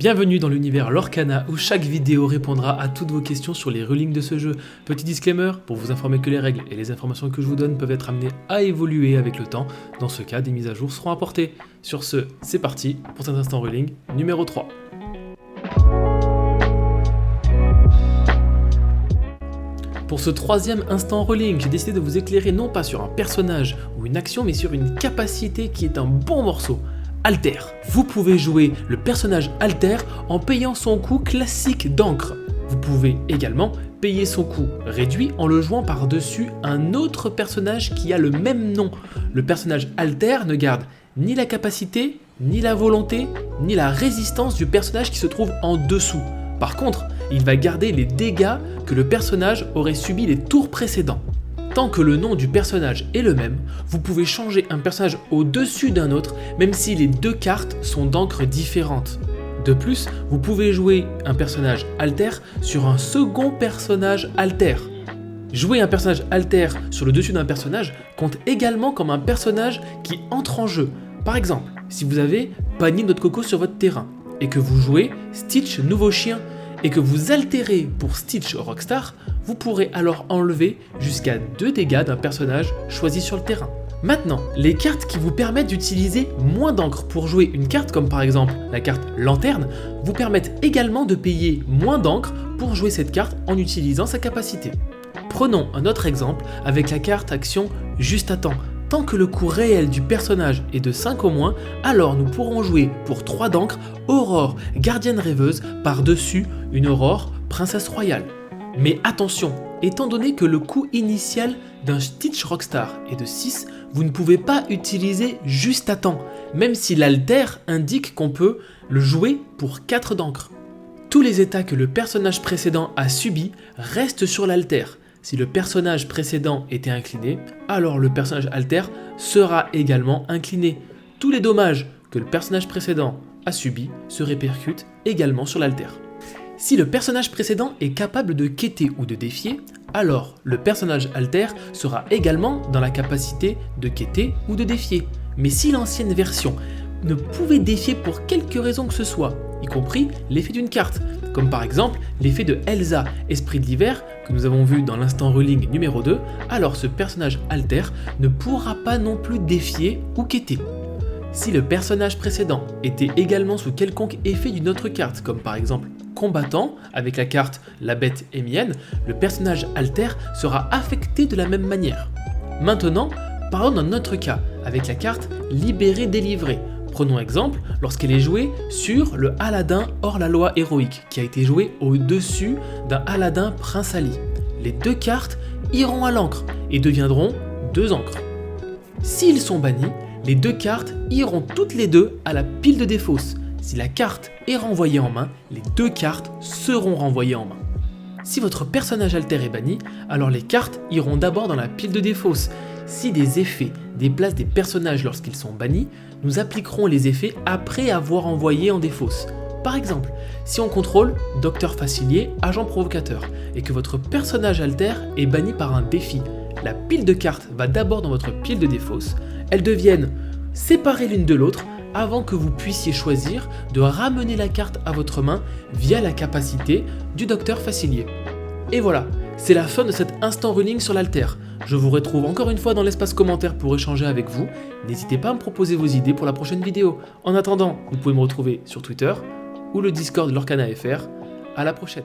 Bienvenue dans l'univers Lorcana où chaque vidéo répondra à toutes vos questions sur les rulings de ce jeu. Petit disclaimer, pour vous informer que les règles et les informations que je vous donne peuvent être amenées à évoluer avec le temps. Dans ce cas, des mises à jour seront apportées. Sur ce, c'est parti pour cet instant ruling numéro 3. Pour ce troisième instant ruling, j'ai décidé de vous éclairer non pas sur un personnage ou une action, mais sur une capacité qui est un bon morceau. Alter. Vous pouvez jouer le personnage Alter en payant son coût classique d'encre. Vous pouvez également payer son coût réduit en le jouant par-dessus un autre personnage qui a le même nom. Le personnage Alter ne garde ni la capacité, ni la volonté, ni la résistance du personnage qui se trouve en dessous. Par contre, il va garder les dégâts que le personnage aurait subis les tours précédents. Tant que le nom du personnage est le même, vous pouvez changer un personnage au-dessus d'un autre, même si les deux cartes sont d'encre différentes. De plus, vous pouvez jouer un personnage Alter sur un second personnage Alter. Jouer un personnage Alter sur le dessus d'un personnage compte également comme un personnage qui entre en jeu. Par exemple, si vous avez Panier Noix de Coco sur votre terrain, et que vous jouez Stitch Nouveau Chien, et que vous altérez pour Stitch Rockstar, vous pourrez alors enlever jusqu'à 2 dégâts d'un personnage choisi sur le terrain. Maintenant, les cartes qui vous permettent d'utiliser moins d'encre pour jouer une carte comme par exemple la carte Lanterne, vous permettent également de payer moins d'encre pour jouer cette carte en utilisant sa capacité. Prenons un autre exemple avec la carte action Juste à temps. Tant que le coût réel du personnage est de 5 au moins, alors nous pourrons jouer pour 3 d'encre Aurore, gardienne rêveuse, par-dessus une Aurore, princesse royale. Mais attention, étant donné que le coût initial d'un Stitch Rockstar est de 6, vous ne pouvez pas utiliser Juste à temps, même si l'alter indique qu'on peut le jouer pour 4 d'encre. Tous les états que le personnage précédent a subis restent sur l'alter. Si le personnage précédent était incliné, alors le personnage Alter sera également incliné. Tous les dommages que le personnage précédent a subis se répercutent également sur l'Alter. Si le personnage précédent est capable de quêter ou de défier, alors le personnage Alter sera également dans la capacité de quêter ou de défier. Mais si l'ancienne version ne pouvait défier pour quelque raison que ce soit, y compris l'effet d'une carte, comme par exemple l'effet de Elsa, Esprit de l'hiver, que nous avons vu dans l'instant ruling numéro 2, alors ce personnage Alter ne pourra pas non plus défier ou quêter. Si le personnage précédent était également sous quelconque effet d'une autre carte, comme par exemple Combattant, avec la carte La Bête est mienne, le personnage Alter sera affecté de la même manière. Maintenant, parlons d'un autre cas, avec la carte Libéré délivré. Prenons exemple lorsqu'elle est jouée sur le Aladdin hors la loi héroïque, qui a été joué au-dessus d'un Aladdin Prince Ali. Les deux cartes iront à l'encre et deviendront 2 encres. S'ils sont bannis, les 2 cartes iront toutes les deux à la pile de défausse. Si la carte est renvoyée en main, les 2 cartes seront renvoyées en main. Si votre personnage Alter est banni, alors les cartes iront d'abord dans la pile de défausse. Si des effets déplacent des personnages lorsqu'ils sont bannis, nous appliquerons les effets après avoir envoyé en défausse. Par exemple, si on contrôle Docteur Facilier, Agent Provocateur, et que votre personnage Alter est banni par un défi, la pile de cartes va d'abord dans votre pile de défausse, elles deviennent séparées l'une de l'autre avant que vous puissiez choisir de ramener la carte à votre main via la capacité du Docteur Facilier. Et voilà, c'est la fin de cet instant ruling sur l'Alter. Je vous retrouve encore une fois dans l'espace commentaire pour échanger avec vous. N'hésitez pas à me proposer vos idées pour la prochaine vidéo. En attendant, vous pouvez me retrouver sur Twitter ou le Discord Lorcana FR. À la prochaine.